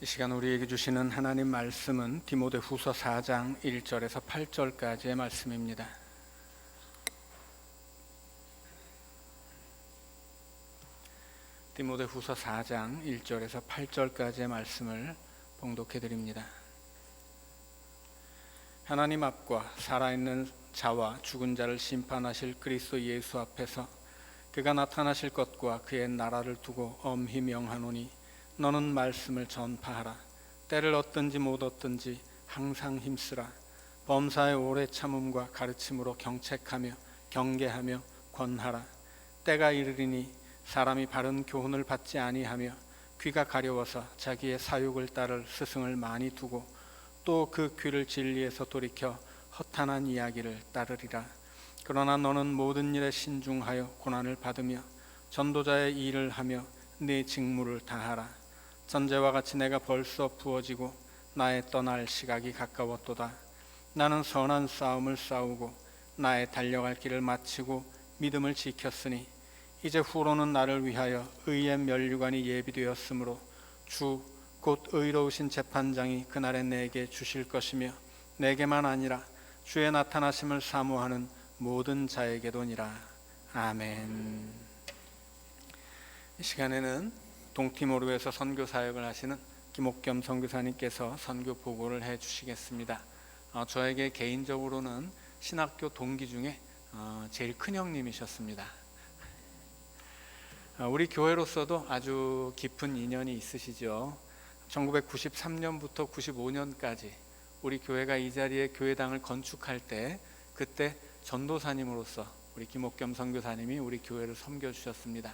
이 시간 우리에게 주시는 하나님 말씀은 디모데후서 4장 1절에서 8절까지의 말씀입니다. 디모데후서 4장 1절에서 8절까지의 말씀을 봉독해 드립니다. 하나님 앞과 살아있는 자와 죽은 자를 심판하실 그리스도 예수 앞에서 그가 나타나실 것과 그의 나라를 두고 엄히 명하노니 너는 말씀을 전파하라. 때를 얻든지 못 얻든지 항상 힘쓰라. 범사의 오래 참음과 가르침으로 경책하며 경계하며 권하라. 때가 이르리니 사람이 바른 교훈을 받지 아니하며 귀가 가려워서 자기의 사육을 따를 스승을 많이 두고 또 그 귀를 진리에서 돌이켜 허탄한 이야기를 따르리라. 그러나 너는 모든 일에 신중하여 고난을 받으며 전도자의 일을 하며 네 직무를 다하라. 전제와 같이 내가 벌써 부어지고 나의 떠날 시각이 가까웠도다. 나는 선한 싸움을 싸우고 나의 달려갈 길을 마치고 믿음을 지켰으니 이제 후로는 나를 위하여 의의 면류관이 예비되었으므로 주 곧 의로우신 재판장이 그날에 내게 주실 것이며 내게만 아니라 주의 나타나심을 사모하는 모든 자에게도니라. 아멘. 이 시간에는 동티모르에서 선교 사역을 하시는 김옥겸 선교사님께서 선교 보고를 해 주시겠습니다. 저에게 개인적으로는 신학교 동기 중에 제일 큰 형님이셨습니다. 우리 교회로서도 아주 깊은 인연이 있으시죠. 1993년부터 95년까지 우리 교회가 이 자리에 교회당을 건축할 때 그때 전도사님으로서 우리 김옥겸 선교사님이 우리 교회를 섬겨주셨습니다.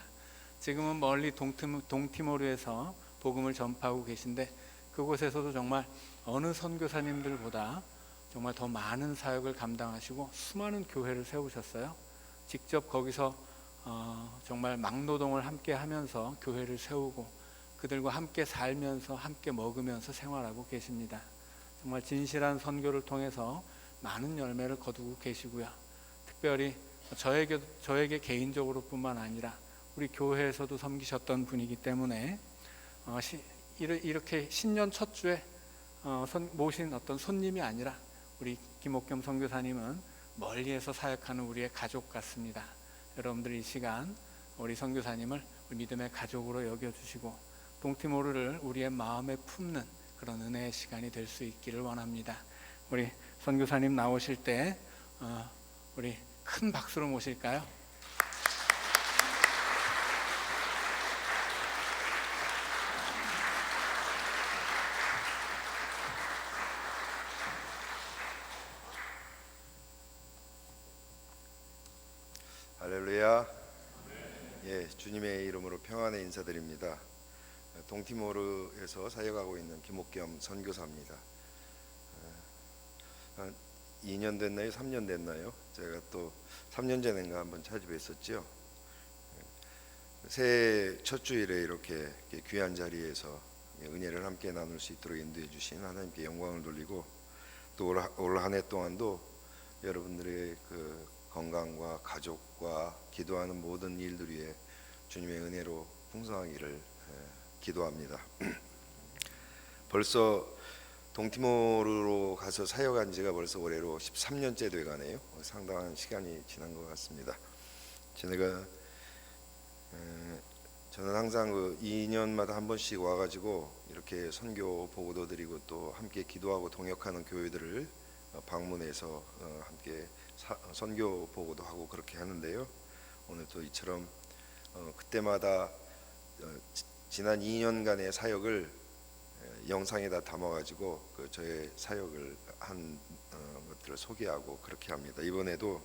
지금은 멀리 동티모르에서 복음을 전파하고 계신데 그곳에서도 정말 어느 선교사님들보다 정말 더 많은 사역을 감당하시고 수많은 교회를 세우셨어요. 직접 거기서 정말 막노동을 함께 하면서 교회를 세우고 그들과 함께 살면서 함께 먹으면서 생활하고 계십니다. 정말 진실한 선교를 통해서 많은 열매를 거두고 계시고요. 특별히 저에게 개인적으로 뿐만 아니라 우리 교회에서도 섬기셨던 분이기 때문에 이렇게 신년 첫 주에 모신 어떤 손님이 아니라 우리 김옥겸 선교사님은 멀리에서 사역하는 우리의 가족 같습니다. 여러분들 이 시간 우리 선교사님을 믿음의 가족으로 여겨주시고 동티모르를 우리의 마음에 품는 그런 은혜의 시간이 될 수 있기를 원합니다. 우리 선교사님 나오실 때 우리 큰 박수로 모실까요? 할렐루야. 예, 주님의 이름으로 평안의 인사드립니다. 동티모르에서 사역하고 있는 김옥겸 선교사입니다. 한 2년 됐나요? 3년 됐나요? 제가 또 3년 전인가 한번 찾아뵀었죠. 새해 첫 주일에 이렇게 귀한 자리에서 은혜를 함께 나눌 수 있도록 인도해 주신 하나님께 영광을 돌리고 또 올 한 해 동안도 여러분들의 그 건강과 가족과 기도하는 모든 일들 위해 주님의 은혜로 풍성하기를 기도합니다. 벌써 동티모르로 가서 사역한 지가 벌써 올해로 13년째 돼가네요. 상당한 시간이 지난 것 같습니다. 저는 항상 그 2년마다 한 번씩 와가지고 이렇게 선교 보고도 드리고 또 함께 기도하고 동역하는 교회들을 방문해서 함께 선교 보고도 하고 그렇게 하는데요. 오늘 또 이처럼 그때마다 지난 2년간의 사역을 영상에다 담아가지고 저의 사역을 한 것들을 소개하고 그렇게 합니다. 이번에도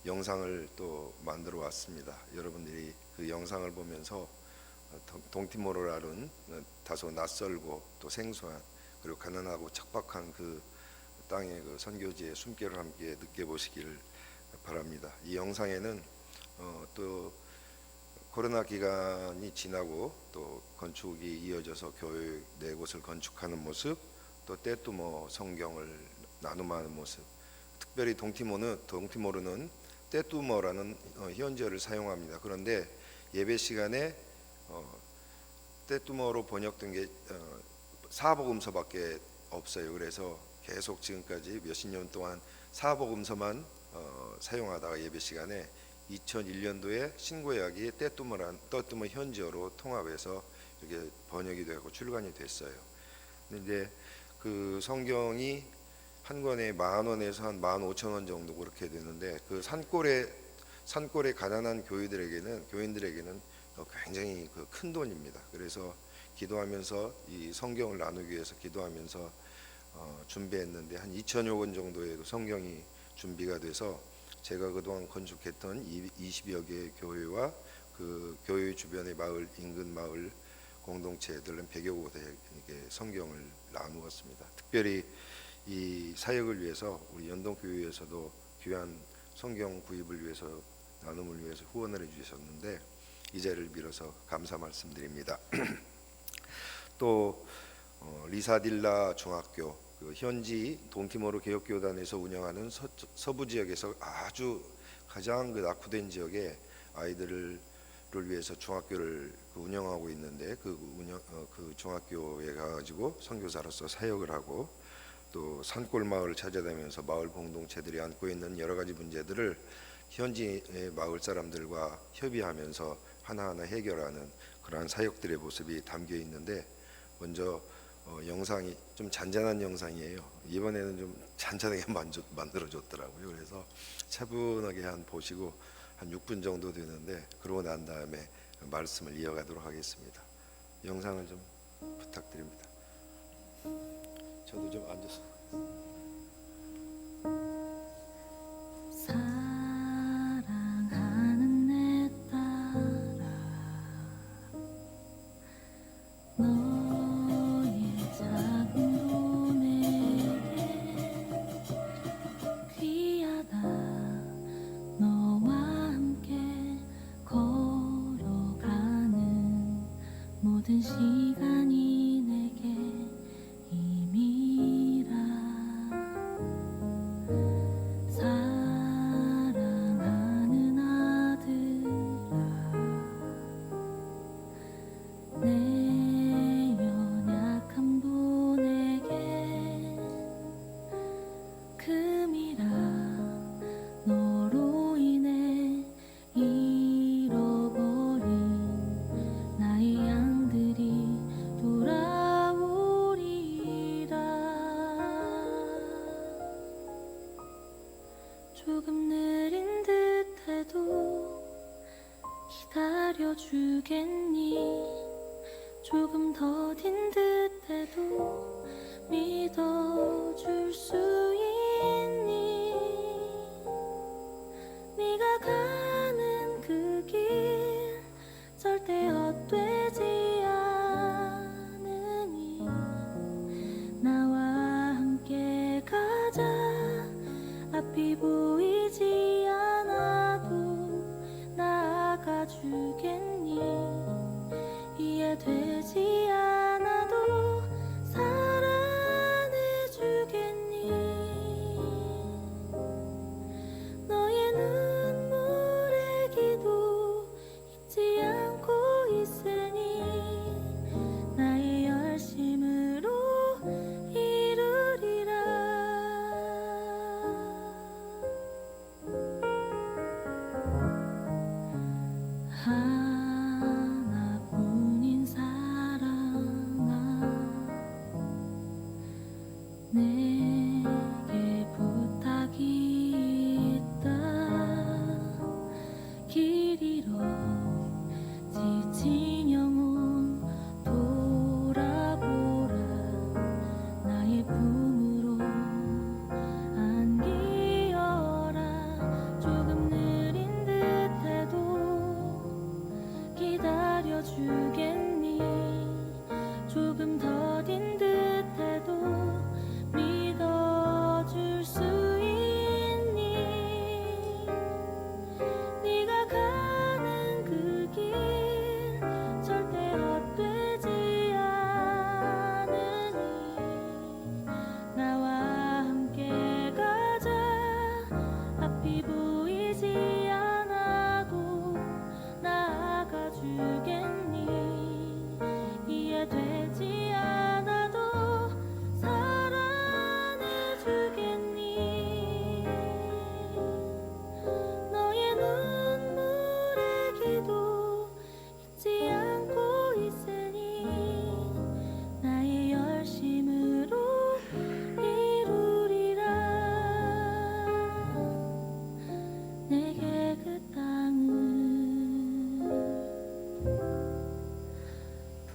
영상을 또 만들어 왔습니다. 여러분들이 그 영상을 보면서 동티모르라는 다소 낯설고 또 생소한 그리고 가난하고 척박한 그 땅의 그 선교지의 숨결을 함께 느껴보시기를 바랍니다. 이 영상에는 또 코로나 기간이 지나고 또 건축이 이어져서 교회 네 곳을 건축하는 모습, 또 떼뚜모 성경을 나눔하는 모습. 특별히 동티모르는 떼뚜모라는 현지어를 사용합니다. 그런데 예배 시간에 떼뚜머로 번역된 게 사복음서밖에 없어요. 그래서 계속 지금까지 몇십 년 동안 사복음서만 사용하다가 예배 시간에 2001년도에 신구약이 떼뚜머 현지어로 통합해서 이렇게 번역이 되고 출간이 됐어요. 근데 그 성경이 한 권에 10,000원에서 한 15,000원 정도 그렇게 되는데, 그 산골의 가난한 교인들에게는 굉장히 큰 돈입니다. 그래서 기도하면서 이 성경을 나누기 위해서 기도하면서 준비했는데 한 2,000여 권 정도의 성경이 준비가 돼서 제가 그동안 건축했던 20여 개의 교회와 그 교회 주변의 마을, 인근 마을 공동체들은 100여 곳에 성경을 나누었습니다. 특별히 이 사역을 위해서 우리 연동교회에서도 귀한 성경 구입을 위해서, 나눔을 위해서 후원을 해주셨는데 이 자리를 빌어서 감사 말씀드립니다. 또 리사딜라 중학교, 그 현지 돈티모로 개혁교단에서 운영하는 서부 지역에서 아주 가장 낙후된 지역의 아이들을 위해서 중학교를 운영하고 있는데, 그 중학교에 가가지고 선교사로서 사역을 하고, 또 산골 마을을 찾아다니면서 마을 공동체들이 안고 있는 여러 가지 문제들을 현지의 마을 사람들과 협의하면서 하나하나 해결하는 그러한 사역들의 모습이 담겨 있는데, 먼저 영상이 좀 잔잔한 영상이에요. 이번에는 좀 잔잔하게 만들어줬더라고요. 그래서 차분하게 보시고 한 6분 정도 되는데, 그러고 난 다음에 말씀을 이어가도록 하겠습니다. 영상을 좀 부탁드립니다. 저도 좀 앉아서. 사랑하는 내 딸아, 너의 작은 몸에게 귀하다. 너와 함께 걸어가는 모든 시간이 내게 힘이라. 사랑하는 아들아, 내 연약한 분에게 금이라. 너로 인해 잃어버린 나의 양들이 돌아오리라. 조금 느린 듯해도 기다려주겠니? 조금 더딘 듯해도 믿어줄 수 있니? 네가 가는 그 길 절대 헛되지 않으니 나와 함께 가자. 앞이 보이지 않아도 나아가 주겠니? 이해되지 않아도 사랑해 주겠니? 너의 눈물의 기도 잊지 않고 있으니 나의 열심으로 이루리라. 하나뿐인 사랑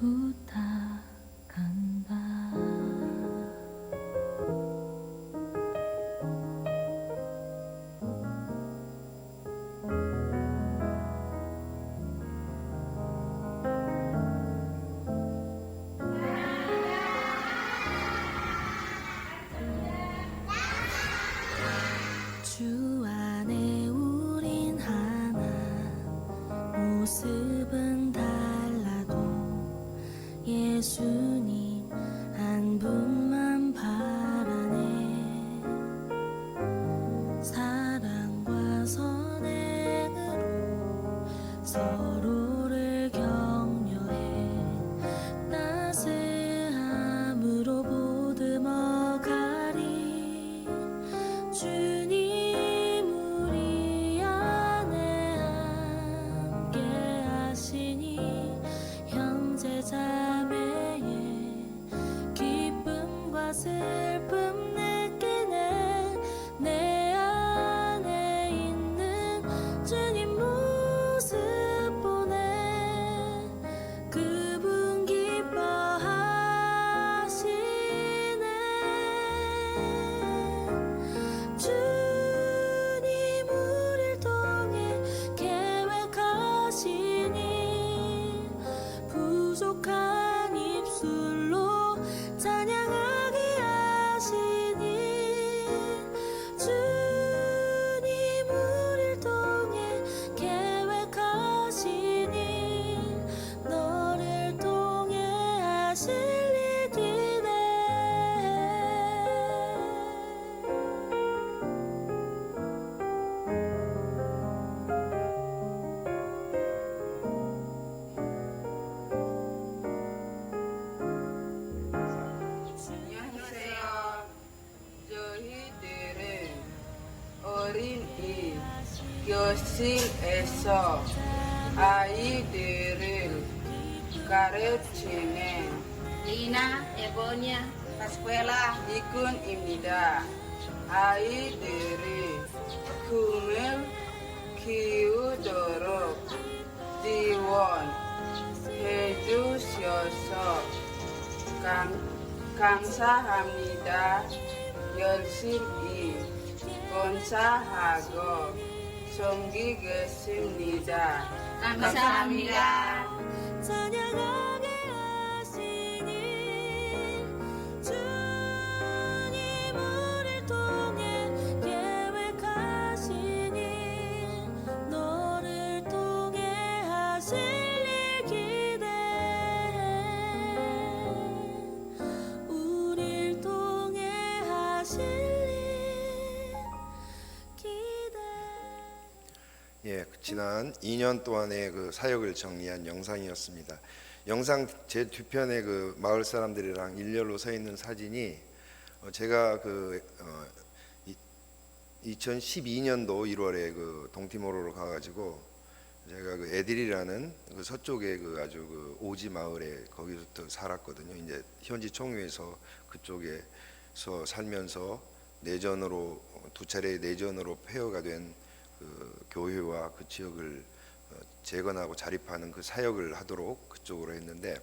부탁한다. 주 안에 우린 하나, 모습은 달라도 예수님 한 분만 바라네. 사랑과 선행으로 서로를 격려해 따스함으로 보듬어 가리. 주님 우리 안에 함께 하시니 형제 자매의 기쁨과 슬픔 느끼네. 내 안에 있는 주님 모습 보네. 그분 기뻐하시네. 주님 우릴 통해 계획하시니 부족한 입술로 찬양하게 하시니. 주님 우릴 통해 계획하시니 너를 통해 하실 일 기대해. 안녕하세요. 저희들은 어린이 교실에서 아이들을 가르치는 Lina, Ebonia, Pascuela, 이군입니다. 아이들이 꿈을 키우도록 지원해 주셔서 감사합니다. 열심히 봉사하고 섬기겠습니다. 감사합니다. 찬양하게 하시니. 주님 우릴 통해 계획하시니 너를 통해 하실 일 기대해. 우릴 통해 하실 일 기대해. 예, 지난 2년 동안의 그 사역을 정리한 영상이었습니다. 영상 제 뒤편에 그 마을 사람들이랑 일렬로 서 있는 사진이 제가 2012년도 1월에 그 동티모로로 가가지고 제가 그 에딜이라는 그 서쪽에 그 아주 그 오지 마을에 거기서부터 살았거든요. 이제 현지 총회에서 그쪽에서 살면서 내전으로 두 차례 내전으로 폐허가 된 그 교회와 그 지역을 재건하고 자립하는 그 사역을 하도록 그쪽으로 했는데,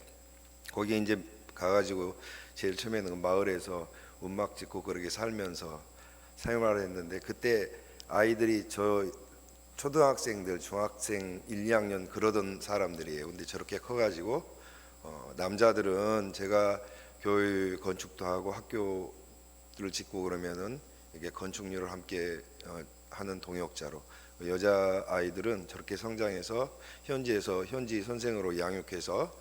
거기에 이제 가가지고 제일 처음에는 그 마을에서 음악 짓고 그렇게 살면서 생활을 했는데, 그때 아이들이 저 초등학생들, 중학생 1, 2학년 그러던 사람들이에요. 근데 저렇게 커가지고 남자들은 제가 교회 건축도 하고 학교를 짓고 그러면은 이게 건축료를 함께 하는 동역자로, 여자 아이들은 저렇게 성장해서 현지에서 현지 선생으로 양육해서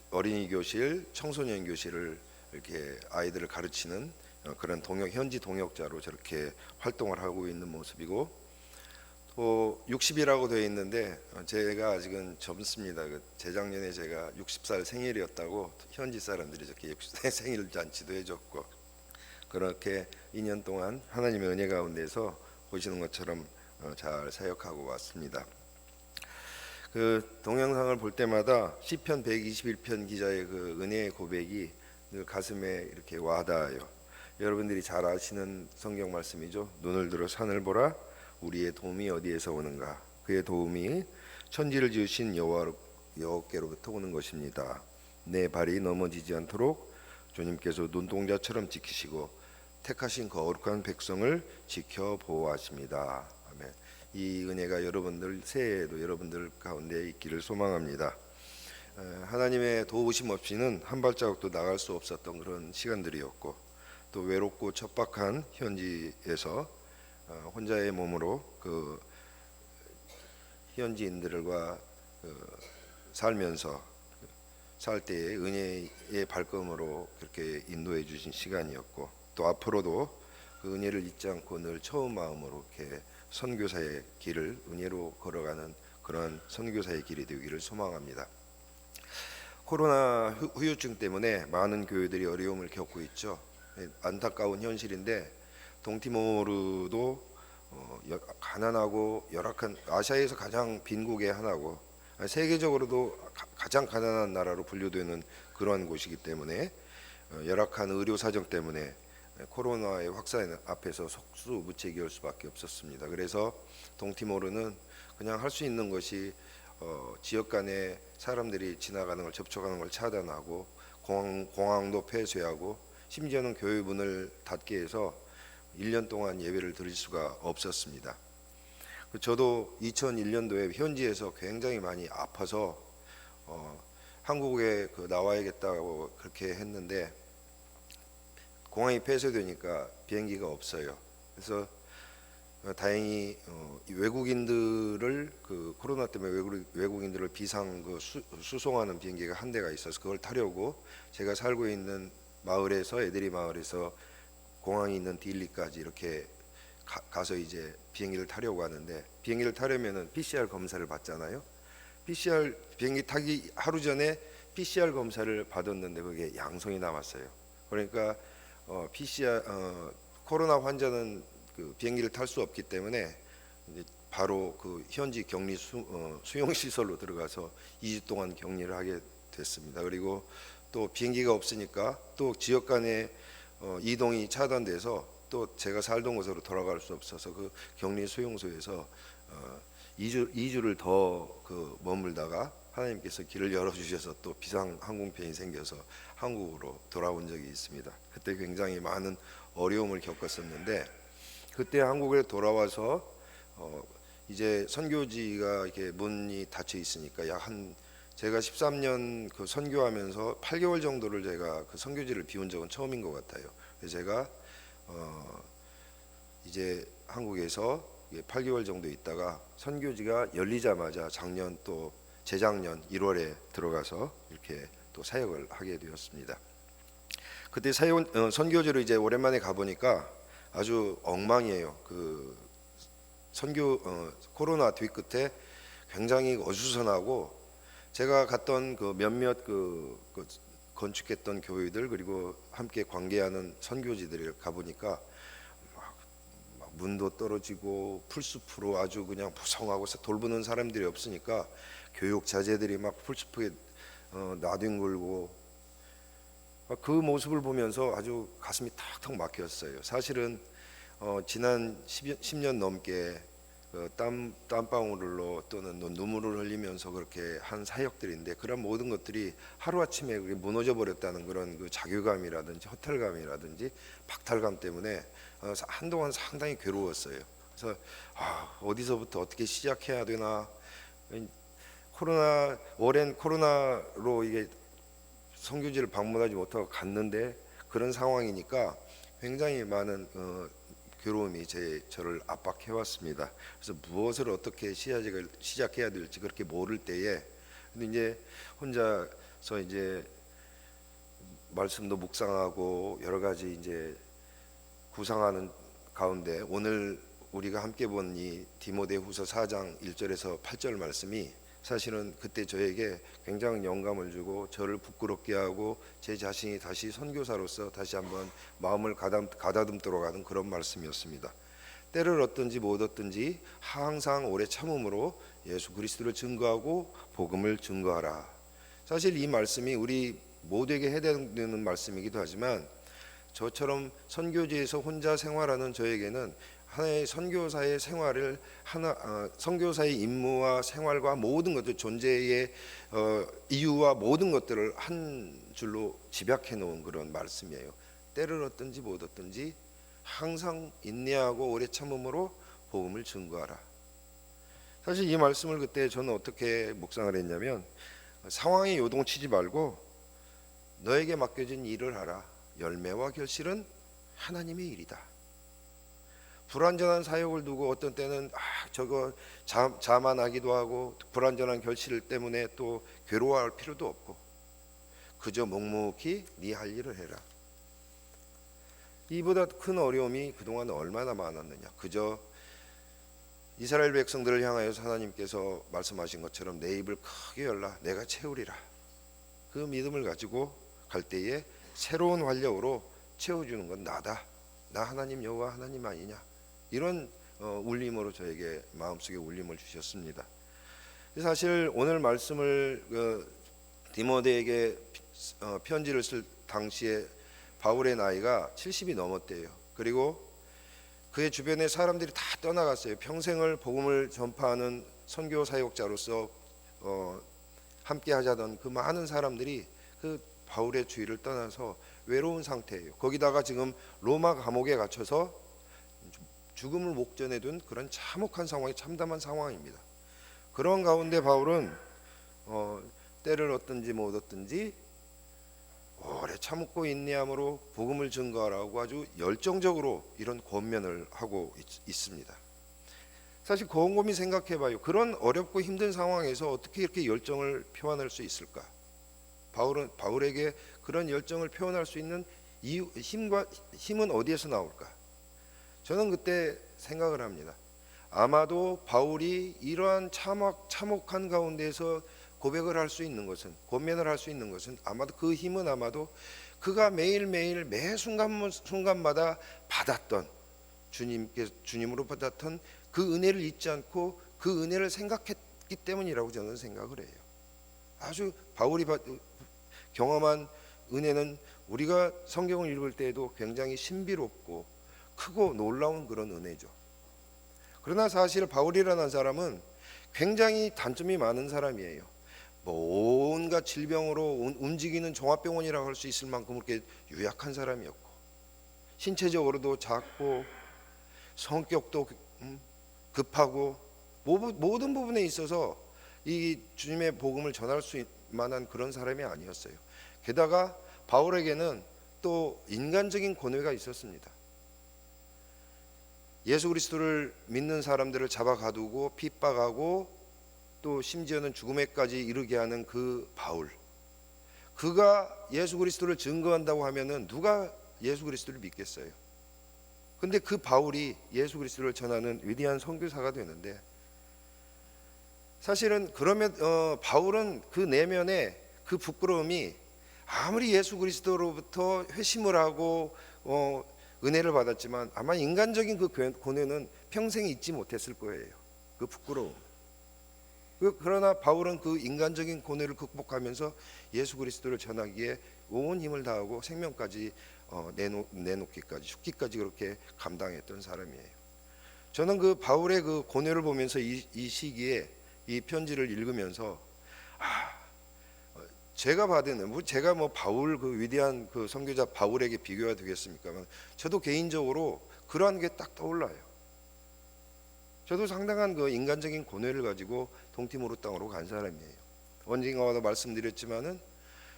어린이 교실, 청소년 교실을 이렇게 아이들을 가르치는 그런 현지 동역자로 저렇게 활동을 하고 있는 모습이고, 또 60이라고 되어 있는데 제가 아직은 젊습니다. 재작년에 제가 60살 생일이었다고 현지 사람들이 저렇게 60살 생일 잔치도 해줬고, 그렇게 2년 동안 하나님의 은혜 가운데서 보시는 것처럼 잘 사역하고 왔습니다. 그 동영상을 볼 때마다 시편 121편 기자의 그 은혜의 고백이 늘 가슴에 이렇게 와닿아요. 여러분들이 잘 아시는 성경 말씀이죠. 눈을 들어 산을 보라, 우리의 도움이 어디에서 오는가. 그의 도움이 천지를 지으신 여호와께로부터 오는 것입니다. 내 발이 넘어지지 않도록 주님께서 눈동자처럼 지키시고 택하신 거룩한 백성을 지켜보호하십니다. 아멘. 이 은혜가 여러분들 새해에도 여러분들 가운데 있기를 소망합니다. 하나님의 도우심 없이는 한 발자국도 나갈 수 없었던 그런 시간들이었고, 또 외롭고 척박한 현지에서 혼자의 몸으로 그 현지인들과 살면서 살 때에 은혜의 발걸음으로 그렇게 인도해 주신 시간이었고, 또 앞으로도 그 은혜를 잊지 않고 늘 처음 마음으로 이렇게 선교사의 길을 은혜로 걸어가는 그런 선교사의 길이 되기를 소망합니다. 코로나 후유증 때문에 많은 교회들이 어려움을 겪고 있죠. 안타까운 현실인데 동티모르도 가난하고 열악한 아시아에서 가장 빈국의 하나고 세계적으로도 가장 가난한 나라로 분류되는 그러한 곳이기 때문에 열악한 의료 사정 때문에 코로나의 확산 앞에서 속수무책일 수밖에 없었습니다. 그래서 동티모르는 그냥 할 수 있는 것이 지역 간에 사람들이 지나가는 걸 접촉하는 걸 차단하고 공항도 폐쇄하고 심지어는 교회 문을 닫게 해서 1년 동안 예배를 드릴 수가 없었습니다. 저도 2001년도에 현지에서 굉장히 많이 아파서 한국에 나와야겠다고 그렇게 했는데 공항이 폐쇄되니까 비행기가 없어요. 그래서 다행히 외국인들을 코로나 때문에 외국인들을 비상 수송하는 비행기가 한 대가 있어서 그걸 타려고 제가 살고 있는 마을에서 에드리 마을에서 공항이 있는 딜리까지 이렇게 가서 이제 비행기를 타려고 하는데, 비행기를 타려면은 PCR 검사를 받잖아요. PCR 비행기 타기 하루 전에 PCR 검사를 받았는데 그게 양성이 나왔어요. 그러니까 PCR 코로나 환자는 그 비행기를 탈 수 없기 때문에 이제 바로 그 현지 격리 수용 시설로 들어가서 2주 동안 격리를 하게 됐습니다. 그리고 또 비행기가 없으니까 또 지역 간의 이동이 차단돼서 또 제가 살던 곳으로 돌아갈 수 없어서 그 격리 수용소에서 2주를 더 머물다가 하나님께서 길을 열어주셔서 또 비상 항공편이 생겨서 한국으로 돌아온 적이 있습니다. 그때 굉장히 많은 어려움을 겪었었는데, 그때 한국에 돌아와서 이제 선교지가 이렇게 문이 닫혀 있으니까 제가 13년 선교하면서 8개월 정도를 제가 그 선교지를 비운 적은 처음인 것 같아요. 그래서 제가 이제 한국에서 8개월 정도 있다가 선교지가 열리자마자 작년 또 재작년 1월에 들어가서 이렇게 또 사역을 하게 되었습니다. 그때 선교지로 이제 오랜만에 가보니까 아주 엉망이에요. 그 코로나 뒤끝에 굉장히 어수선하고, 제가 갔던 그 몇몇 건축했던 교회들 그리고 함께 관계하는 선교지들을 가보니까 막 문도 떨어지고 풀숲으로 아주 그냥 무성하고 돌보는 사람들이 없으니까 교육 자재들이 막 풀숲에 나뒹굴고, 그 모습을 보면서 아주 가슴이 탁탁 막혔어요. 사실은 지난 10년 넘게 땀방울로 또는 눈물을 흘리면서 그렇게 한 사역들인데, 그런 모든 것들이 하루아침에 무너져 버렸다는 그런 그 자괴감이라든지 허탈감이라든지 박탈감 때문에 한동안 상당히 괴로웠어요. 그래서 어디서부터 어떻게 시작해야 되나, 오랜 코로나로 이게 선교지를 방문하지 못하고 갔는데 그런 상황이니까 굉장히 많은 괴로움이 저를 압박해 왔습니다. 그래서 무엇을 어떻게 시작해야 될지 그렇게 모를 때에, 근데 이제 혼자서 이제 말씀도 묵상하고 여러 가지 이제 구상하는 가운데 오늘 우리가 함께 본 이 디모데후서 4장 1절에서 8절 말씀이 사실은 그때 저에게 굉장히 영감을 주고 저를 부끄럽게 하고 제 자신이 다시 선교사로서 다시 한번 마음을 가다듬도록 하는 그런 말씀이었습니다. 때를 얻든지 못 얻든지 항상 오래 참음으로 예수 그리스도를 증거하고 복음을 증거하라. 사실 이 말씀이 우리 모두에게 해당되는 말씀이기도 하지만 저처럼 선교지에서 혼자 생활하는 저에게는 하나의 선교사의 생활을 선교사의 임무와 생활과 모든 것들, 존재의 이유와 모든 것들을 한 줄로 집약해 놓은 그런 말씀이에요. 때를 얻든지 못 얻든지 항상 인내하고 오래 참음으로 복음을 증거하라. 사실 이 말씀을 그때 저는 어떻게 묵상을 했냐면, 상황에 요동치지 말고 너에게 맡겨진 일을 하라. 열매와 결실은 하나님의 일이다. 불완전한 사역을 두고 어떤 때는 저거 자만하기도 하고, 불완전한 결실 때문에 또 괴로워할 필요도 없고, 그저 묵묵히 네 할 일을 해라. 이보다 큰 어려움이 그동안 얼마나 많았느냐. 그저 이스라엘 백성들을 향하여서 하나님께서 말씀하신 것처럼 내 입을 크게 열라 내가 채우리라. 그 믿음을 가지고 갈 때에 새로운 활력으로 채워주는 건 나다. 나 하나님 여호와 하나님 아니냐. 이런 울림으로 저에게 마음속에 울림을 주셨습니다. 사실 오늘 말씀을 디모데에게 편지를 쓸 당시에 바울의 나이가 70이 넘었대요. 그리고 그의 주변에 사람들이 다 떠나갔어요. 평생을 복음을 전파하는 선교 사역자로서 함께 하자던 그 많은 사람들이 그 바울의 주위를 떠나서 외로운 상태예요. 거기다가 지금 로마 감옥에 갇혀서 죽음을 목전에 둔 그런 참혹한 상황이, 참담한 상황입니다. 그런 가운데 바울은 때를 얻든지 못 얻든지 오래 참고 인내함으로 복음을 증거하라고 아주 열정적으로 이런 권면을 하고 있습니다. 사실 곰곰이 생각해봐요. 그런 어렵고 힘든 상황에서 어떻게 이렇게 열정을 표현할 수 있을까? 바울에게 그런 열정을 표현할 수 있는 힘은 어디에서 나올까? 저는 그때 생각을 합니다. 아마도 바울이 이러한 참혹한 가운데서 고백을 할 수 있는 것은, 권면을 할 수 있는 것은 아마도 그 힘은 아마도 그가 매일매일 매 순간마다 받았던 주님으로 받았던 그 은혜를 잊지 않고 그 은혜를 생각했기 때문이라고 저는 생각을 해요. 아주 바울이 경험한 은혜는 우리가 성경을 읽을 때에도 굉장히 신비롭고 크고 놀라운 그런 은혜죠. 그러나 사실 바울이라는 사람은 굉장히 단점이 많은 사람이에요. 온갖 질병으로 움직이는 종합병원이라고 할 수 있을 만큼 그렇게 유약한 사람이었고, 신체적으로도 작고 성격도 급하고 모든 부분에 있어서 이 주님의 복음을 전할 수 만한 그런 사람이 아니었어요. 게다가 바울에게는 또 인간적인 권위가 있었습니다. 예수 그리스도를 믿는 사람들을 잡아 가두고 핍박하고 또 심지어는 죽음에까지 이르게 하는 그 바울, 그가 예수 그리스도를 증거한다고 하면은 누가 예수 그리스도를 믿겠어요? 근데 그 바울이 예수 그리스도를 전하는 위대한 선교사가 되는데, 사실은 그러면 바울은 그 내면에 그 부끄러움이 아무리 예수 그리스도로부터 회심을 하고 은혜를 받았지만 아마 인간적인 그 고뇌는 평생 잊지 못했을 거예요. 그 부끄러움. 그러나 바울은 그 인간적인 고뇌를 극복하면서 예수 그리스도를 전하기에 온 힘을 다하고 생명까지 내놓기까지, 죽기까지 그렇게 감당했던 사람이에요. 저는 그 바울의 그 고뇌를 보면서 이 시기에 이 편지를 읽으면서 제가 바울 그 위대한 그 선교자 바울에게 비교가 되겠습니까만, 저도 개인적으로 그러한 게 딱 떠올라요. 저도 상당한 그 인간적인 고뇌를 가지고 동티모르 땅으로 간 사람이에요. 언젠가와도 말씀드렸지만은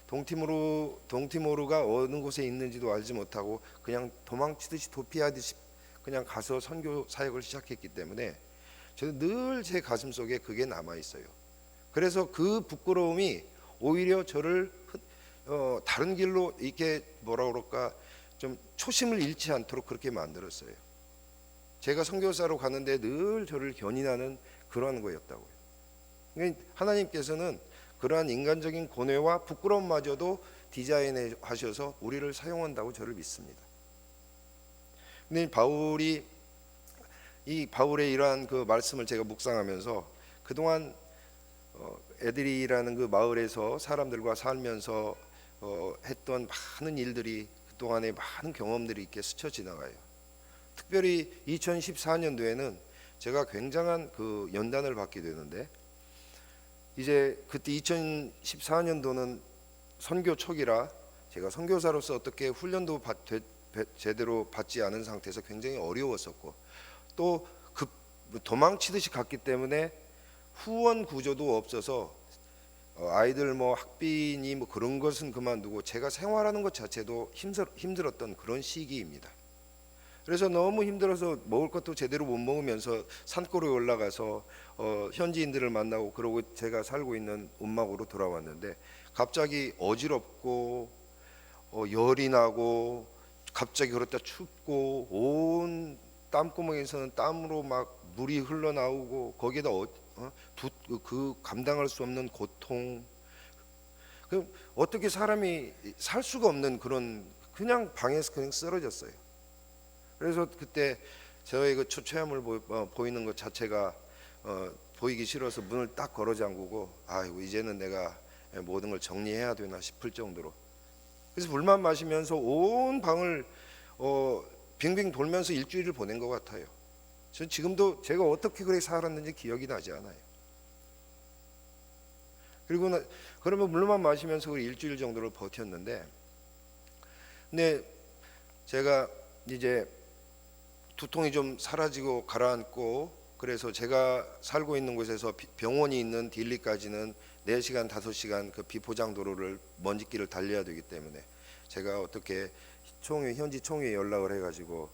동티모르가 어느 곳에 있는지도 알지 못하고 그냥 도망치듯이 도피하듯이 그냥 가서 선교 사역을 시작했기 때문에 저는 늘 제 가슴 속에 그게 남아 있어요. 그래서 그 부끄러움이 오히려 저를 다른 길로 이렇게 좀 초심을 잃지 않도록 그렇게 만들었어요. 제가 선교사로 가는데 늘 저를 견인하는 그러한 거였다고요. 그러니까 하나님께서는 그러한 인간적인 고뇌와 부끄러움마저도 디자인해 하셔서 우리를 사용한다고 저를 믿습니다. 근데 바울의 이러한 그 말씀을 제가 묵상하면서 그동안 에드리라는 그 마을에서 사람들과 살면서 했던 많은 일들이, 그동안의 많은 경험들이 이렇게 스쳐 지나가요. 특별히 2014년도에는 제가 굉장한 그 연단을 받게 되는데, 이제 그때 2014년도는 선교 초기라 제가 선교사로서 어떻게 훈련도 제대로 받지 않은 상태에서 굉장히 어려웠었고, 또 도망치듯이 갔기 때문에 후원 구조도 없어서 아이들 뭐 학비니 뭐 그런 것은 그만두고 제가 생활하는 것 자체도 힘들었던 그런 시기입니다. 그래서 너무 힘들어서 먹을 것도 제대로 못 먹으면서 산골에 올라가서 현지인들을 만나고 그러고 제가 살고 있는 움막으로 돌아왔는데, 갑자기 어지럽고 열이 나고 갑자기 그렇다 춥고 온 땀구멍에서는 땀으로 막 물이 흘러나오고 거기에다 그 감당할 수 없는 고통, 그 어떻게 사람이 살 수가 없는 그런, 그냥 방에서 그냥 쓰러졌어요. 그래서 그때 저의 그 초췌함을 보이는 것 자체가 보이기 싫어서 문을 딱 걸어 잠그고, 아이고 이제는 내가 모든 걸 정리해야 되나 싶을 정도로, 그래서 물만 마시면서 온 방을 빙빙 돌면서 일주일을 보낸 것 같아요. 전 지금도 제가 어떻게 그렇게 살았는지 기억이 나지 않아요. 그리고 그러면 물만 마시면서 그 일주일 정도를 버텼는데, 근데 제가 이제 두통이 좀 사라지고 가라앉고, 그래서 제가 살고 있는 곳에서 병원이 있는 딜리까지는 4시간 5시간 그 비포장 도로를 먼지길을 달려야 되기 때문에 제가 어떻게 현지 총회에 연락을 해가지고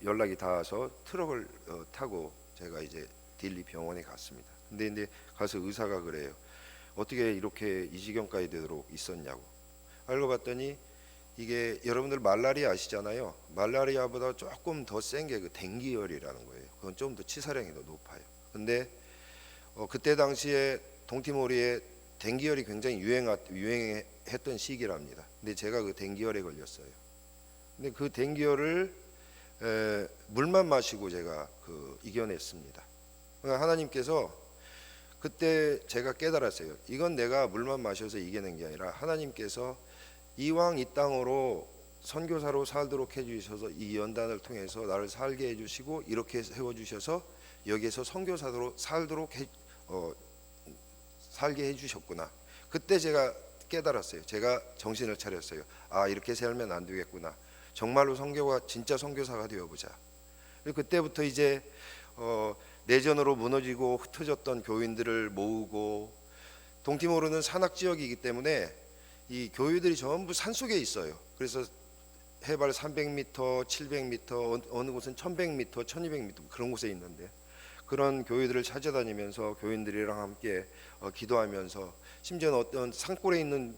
연락이 닿아서 트럭을 타고 제가 이제 딜리 병원에 갔습니다. 근데 이제 가서 의사가 그래요. 어떻게 이렇게 이 지경까지 되도록 있었냐고. 알고 봤더니 이게 여러분들 말라리아 아시잖아요. 말라리아보다 조금 더 센 게 그 댕기열이라는 거예요. 그건 좀 더 치사량이 더 높아요. 근데 그때 당시에 동티모리에 댕기열이 굉장히 유행했던 시기랍니다. 근데 제가 그 댕기열에 걸렸어요. 근데 그 댕기열을 물만 마시고 제가 이겨냈습니다. 그러니까 하나님께서 그때 제가 깨달았어요. 이건 내가 물만 마셔서 이겨낸 게 아니라 하나님께서 이왕 이 땅으로 선교사로 살도록 해주셔서 이 연단을 통해서 나를 살게 해주시고 이렇게 세워주셔서 여기에서 선교사로 살게 해주셨구나. 그때 제가 깨달았어요. 제가 정신을 차렸어요. 아, 이렇게 살면 안 되겠구나. 정말로 진짜 선교사가 되어보자. 그때부터 이제 내전으로 무너지고 흩어졌던 교인들을 모으고, 동티모르는 산악 지역이기 때문에 이 교회들이 전부 산 속에 있어요. 그래서 해발 300m, 700m, 어느 곳은 1100m, 1200m 그런 곳에 있는데, 그런 교회들을 찾아다니면서 교인들이랑 함께 기도하면서, 심지어는 어떤 산골에 있는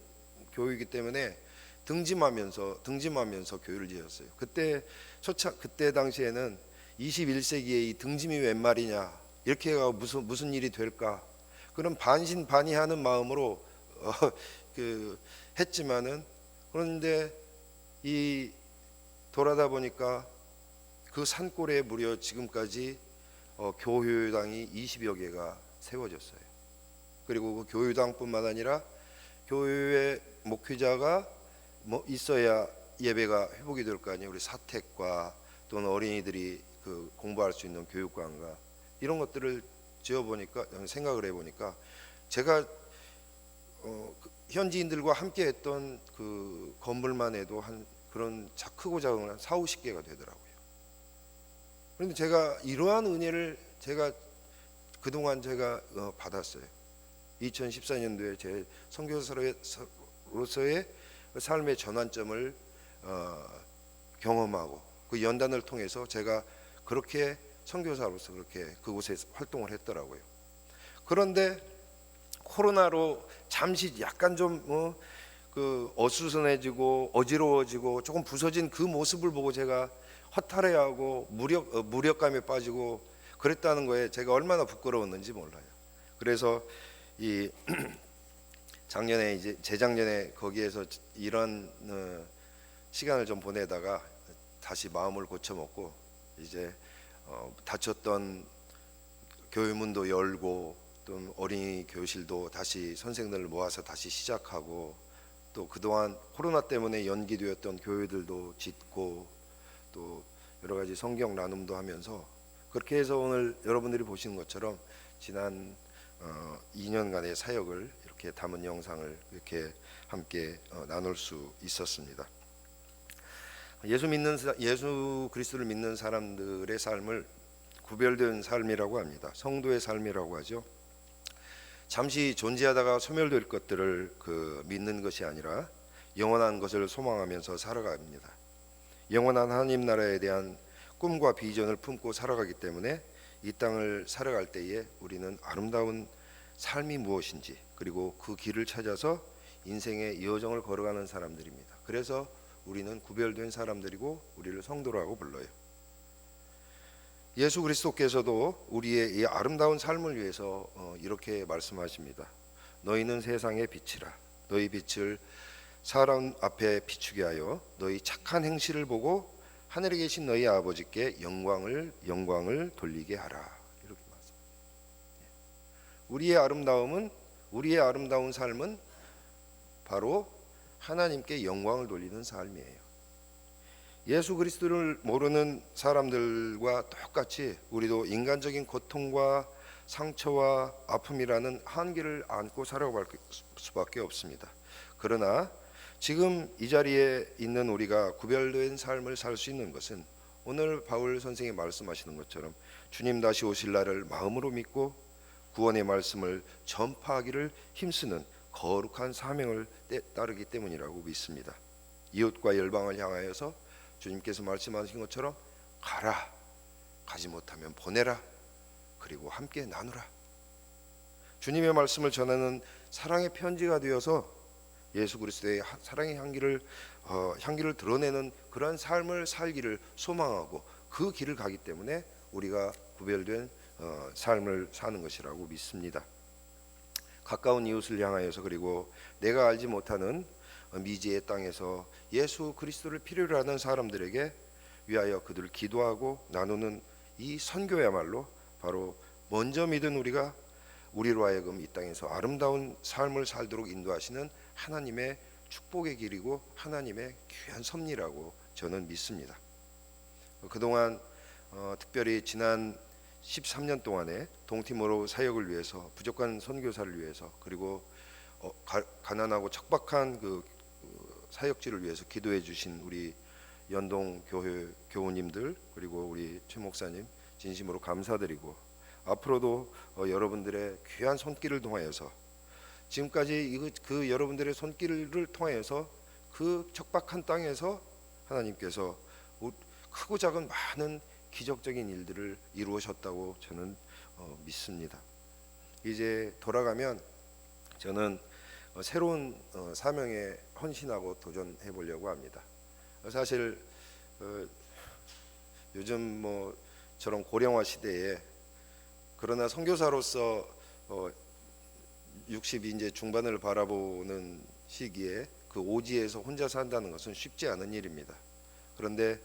교회이기 때문에 등짐하면서 교회를 지었어요. 그때 당시에는 21세기에 이 등짐이 웬 말이냐, 이렇게 해가 무슨 일이 될까, 그런 반신반의하는 마음으로 했지만은, 그런데 돌아다 보니까 그 산골에 무려 지금까지 교회당이 20여 개가 세워졌어요. 그리고 그 교회당뿐만 아니라 교회의 목회자가 있어야 예배가 회복이 될 거 아니에요. 우리 사택과 또는 어린이들이 공부할 수 있는 교육관과 이런 것들을 지어보니까, 생각을 해보니까 제가 현지인들과 함께 했던 그 건물만 해도 그런 크고 작은 한 40-50개가 되더라고요. 그런데 제가 이러한 은혜를 그동안 받았어요. 2014년도에 제 선교사로서의 삶의 전환점을 경험하고, 그 연단을 통해서 제가 그렇게 선교사로서 그렇게 그곳에 활동을 했더라고요. 그런데 코로나로 잠시 약간 좀 어수선해지고 어지러워지고 조금 부서진 그 모습을 보고 제가 허탈해하고 무력감에 빠지고 그랬다는 거에 제가 얼마나 부끄러웠는지 몰라요. 그래서 재작년에 거기에서 이런 시간을 좀 보내다가 다시 마음을 고쳐먹고, 이제 닫혔던 교회문도 열고, 또 어린이 교실도 다시 선생들을 모아서 다시 시작하고, 또 그동안 코로나 때문에 연기되었던 교회들도 짓고, 또 여러 가지 성경 나눔도 하면서 그렇게 해서 오늘 여러분들이 보시는 것처럼 지난 2년간의 사역을 이렇게 담은 영상을 이렇게 함께 나눌 수 있었습니다. 예수 그리스도를 믿는 사람들의 삶을 구별된 삶이라고 합니다. 성도의 삶이라고 하죠. 잠시 존재하다가 소멸될 것들을 믿는 것이 아니라 영원한 것을 소망하면서 살아갑니다. 영원한 하나님 나라에 대한 꿈과 비전을 품고 살아가기 때문에 이 땅을 살아갈 때에 우리는 아름다운 삶이 무엇인지, 그리고 그 길을 찾아서 인생의 여정을 걸어가는 사람들입니다. 그래서 우리는 구별된 사람들이고 우리를 성도라고 불러요. 예수 그리스도께서도 우리의 이 아름다운 삶을 위해서 이렇게 말씀하십니다. 너희는 세상의 빛이라. 너희 빛을 사람 앞에 비추게 하여 너희 착한 행실을 보고 하늘에 계신 너희 아버지께 영광을 돌리게 하라. 이렇게 말씀합니다. 우리의 아름다운 삶은 바로 하나님께 영광을 돌리는 삶이에요. 예수 그리스도를 모르는 사람들과 똑같이 우리도 인간적인 고통과 상처와 아픔이라는 한계를 안고 살아갈 수밖에 없습니다. 그러나 지금 이 자리에 있는 우리가 구별된 삶을 살 수 있는 것은 오늘 바울 선생이 말씀하시는 것처럼 주님 다시 오실 날을 마음으로 믿고 구원의 말씀을 전파하기를 힘쓰는 거룩한 사명을 따르기 때문이라고 믿습니다. 이웃과 열방을 향하여서 주님께서 말씀하신 것처럼 가라, 가지 못하면 보내라, 그리고 함께 나누라. 주님의 말씀을 전하는 사랑의 편지가 되어서 예수 그리스도의 사랑의 향기를 드러내는 그런 삶을 살기를 소망하고 그 길을 가기 때문에 우리가 구별된 삶을 사는 것이라고 믿습니다. 가까운 이웃을 향하여서, 그리고 내가 알지 못하는 미지의 땅에서 예수 그리스도를 필요로 하는 사람들에게 위하여 그들을 기도하고 나누는 이 선교야말로 바로 먼저 믿은 우리로 하여금 이 땅에서 아름다운 삶을 살도록 인도하시는 하나님의 축복의 길이고 하나님의 귀한 섭리라고 저는 믿습니다. 그동안 특별히 지난 13년 동안에 동티모로 사역을 위해서, 부족한 선교사를 위해서, 그리고 가난하고 척박한 그 사역지를 위해서 기도해 주신 우리 연동 교회 교우님들, 그리고 우리 최 목사님 진심으로 감사드리고, 앞으로도 여러분들의 귀한 손길을 통하여서 지금까지 그 여러분들의 손길을 통하여서 그 척박한 땅에서 하나님께서 크고 작은 많은 기적적인 일들을 이루셨다고 저는 믿습니다. 이제 돌아가면 저는 새로운 사명에 헌신하고 도전해 보려고 합니다. 사실 요즘 저런 고령화 시대에, 그러나 선교사로서 60이 이제 중반을 바라보는 시기에 그 오지에서 혼자 산다는 것은 쉽지 않은 일입니다. 그런데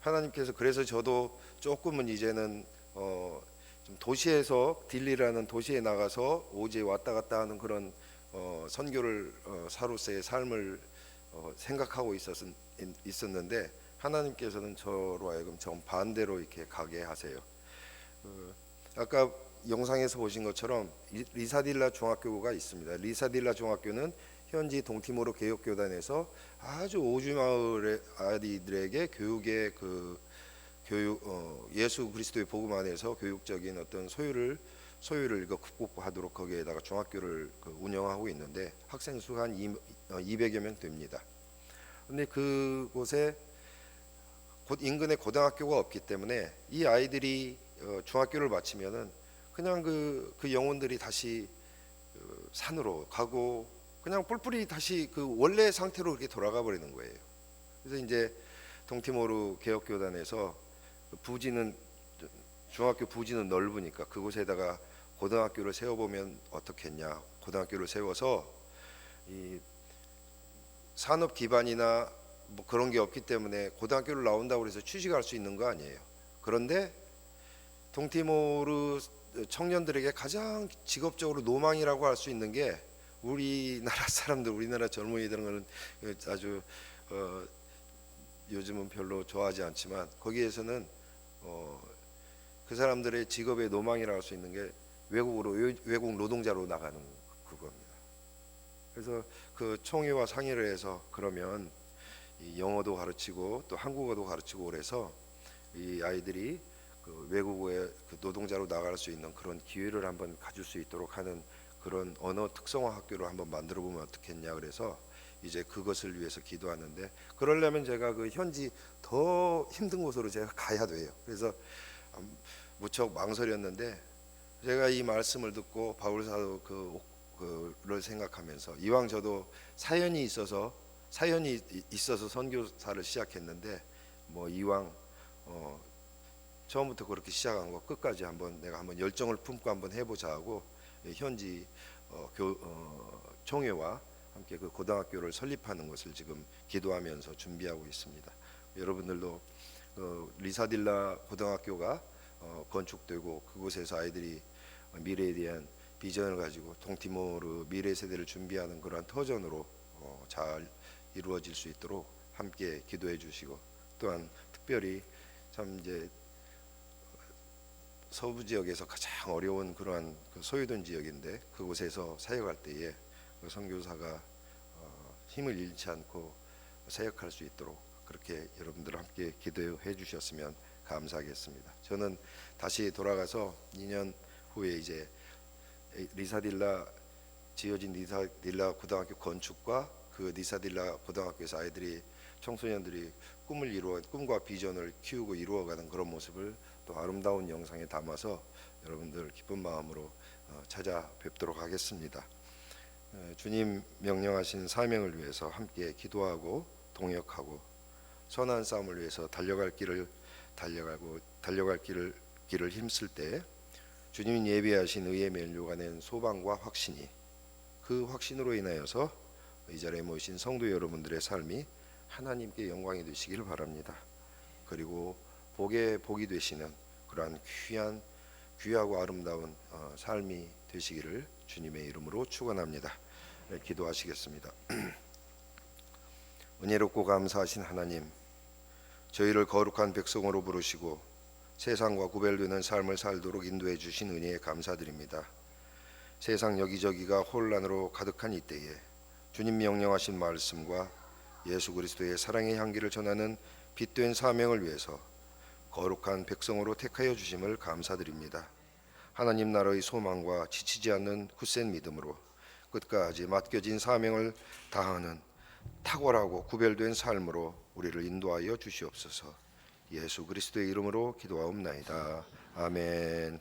하나님께서, 그래서 저도 조금은 이제는 좀 도시에서 딜리라는 도시에 나가서 오지에 왔다 갔다 하는 그런 선교를 사로서의 삶을 생각하고 있었는데 하나님께서는 저로 하여금 정반대로 이렇게 가게 하세요. 아까 영상에서 보신 것처럼 리사딜라 중학교가 있습니다. 리사딜라 중학교는 현지 동티모로 개혁교단에서 아주 오주 마을의 아이들에게 교육의 예수 그리스도의 복음 안에서 교육적인 어떤 소유를 극복하도록 거기에다가 중학교를 운영하고 있는데 학생 수가 한 200여 명 됩니다. 그런데 그곳에 인근에 고등학교가 없기 때문에 이 아이들이 중학교를 마치면은 그냥 그 영혼들이 다시 산으로 가고 그냥 뿔뿔이 다시 그 원래 상태로 이렇게 돌아가 버리는 거예요. 그래서 이제 동티모르 개혁교단에서 중학교 부지는 넓으니까 그곳에다가 고등학교를 세워보면 어떻겠냐. 고등학교를 세워서 이 산업 기반이나 뭐 그런 게 없기 때문에 고등학교를 나온다고 해서 취직할 수 있는 거 아니에요. 그런데 동티모르 청년들에게 가장 직업적으로 노망이라고 할 수 있는 게 우리나라 사람들, 우리나라 젊은이들은 아주 요즘은 별로 좋아하지 않지만 거기에서는 그 사람들의 직업의 로망이라고 할 수 있는 게 외국 노동자로 나가는 그겁니다. 그래서 그 총회와 상의를 해서 그러면 이 영어도 가르치고 또 한국어도 가르치고 그래서 이 아이들이 그 외국의 그 노동자로 나갈 수 있는 그런 기회를 한번 가질 수 있도록 하는 그런 언어 특성화 학교를 한번 만들어 보면 어떻겠냐 그래서 이제 그것을 위해서 기도하는데, 그러려면 제가 그 현지 더 힘든 곳으로 제가 가야 돼요. 그래서 무척 망설였는데 제가 이 말씀을 듣고 바울 사도 그를 생각하면서 이왕 저도 사연이 있어서 선교사를 시작했는데 뭐 이왕 처음부터 그렇게 시작한 거 끝까지 내가 한번 열정을 품고 한번 해보자 하고 현지 총회와 함께 그 고등학교를 설립하는 것을 지금 기도하면서 준비하고 있습니다. 여러분들도 리사딜라 고등학교가 건축되고 그곳에서 아이들이 미래에 대한 비전을 가지고 동티모르 미래 세대를 준비하는 그러한 터전으로 잘 이루어질 수 있도록 함께 기도해 주시고, 또한 특별히 참 이제 서부 지역에서 가장 어려운 그러한 그 소유된 지역인데 그곳에서 사역할 때에 그 선교사가 힘을 잃지 않고 사역할 수 있도록 그렇게 여러분들 함께 기도해 주셨으면 감사하겠습니다. 저는 다시 돌아가서 2년 후에 이제 리사딜라 지어진 리사딜라 고등학교 건축과 그 리사딜라 고등학교에서 아이들이 청소년들이 꿈과 비전을 키우고 이루어가는 그런 모습을 또 아름다운 영상에 담아서 여러분들 기쁜 마음으로 찾아뵙도록 하겠습니다. 주님 명령하신 사명을 위해서 함께 기도하고 동역하고 선한 싸움을 위해서 달려갈 길을 힘쓸 때 주님이 예비하신 의의 멜류가 낸 소망과 확신이, 그 확신으로 인하여서 이 자리에 모이신 성도 여러분들의 삶이 하나님께 영광이 되시기를 바랍니다. 그리고 복이 되시는 그러한 귀하고 아름다운 삶이 되시기를 주님의 이름으로 축원합니다. 네, 기도하시겠습니다. 은혜롭고 감사하신 하나님, 저희를 거룩한 백성으로 부르시고 세상과 구별되는 삶을 살도록 인도해 주신 은혜에 감사드립니다. 세상 여기저기가 혼란으로 가득한 이때에 주님 명령하신 말씀과 예수 그리스도의 사랑의 향기를 전하는 빛된 사명을 위해서 거룩한 백성으로 택하여 주심을 감사드립니다. 하나님 나라의 소망과 지치지 않는 굳센 믿음으로 끝까지 맡겨진 사명을 다하는 탁월하고 구별된 삶으로 우리를 인도하여 주시옵소서. 예수 그리스도의 이름으로 기도하옵나이다. 아멘.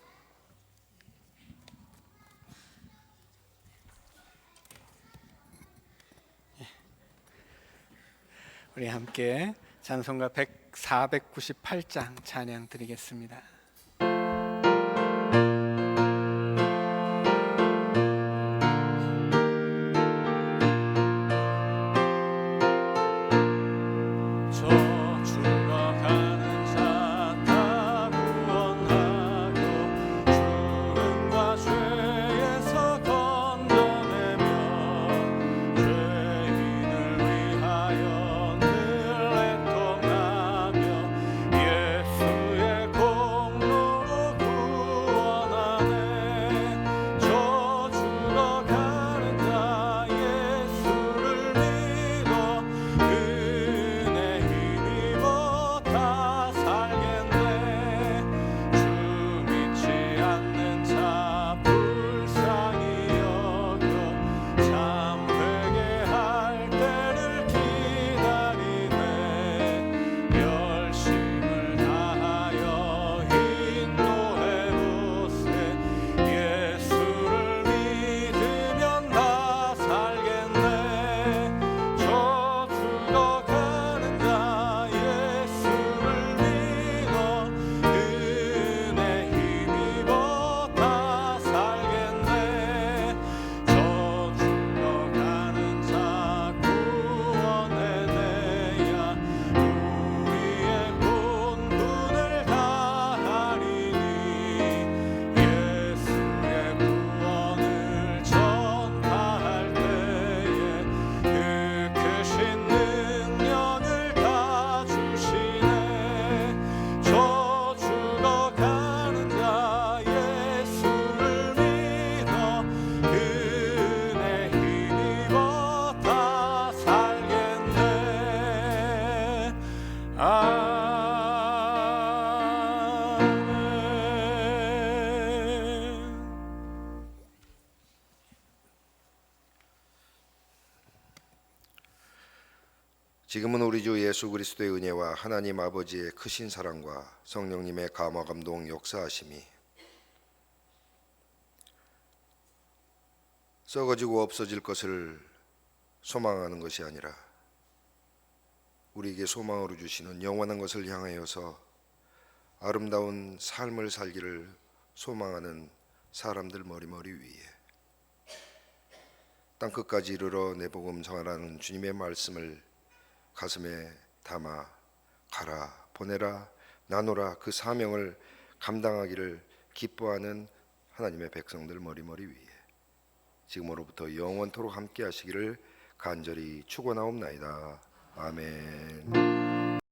우리 함께 찬송가 498장 찬양 드리겠습니다. 예수의 공 지금은 우리 주 예수 그리스도의 은혜와 하나님 아버지의 크신 사랑과 성령님의 감화 감동 역사하심이 썩어지고 없어질 것을 소망하는 것이 아니라 우리에게 소망으로 주시는 영원한 것을 향하여서 아름다운 삶을 살기를 소망하는 사람들 머리머리 위에 땅끝까지 이르러 내 복음 전하라는 주님의 말씀을 가슴에 담아 가라, 보내라, 나누라 그 사명을 감당하기를 기뻐하는 하나님의 백성들 머리머리 위에 지금으로부터 영원토록 함께 하시기를 간절히 축원하옵나이다. 아멘.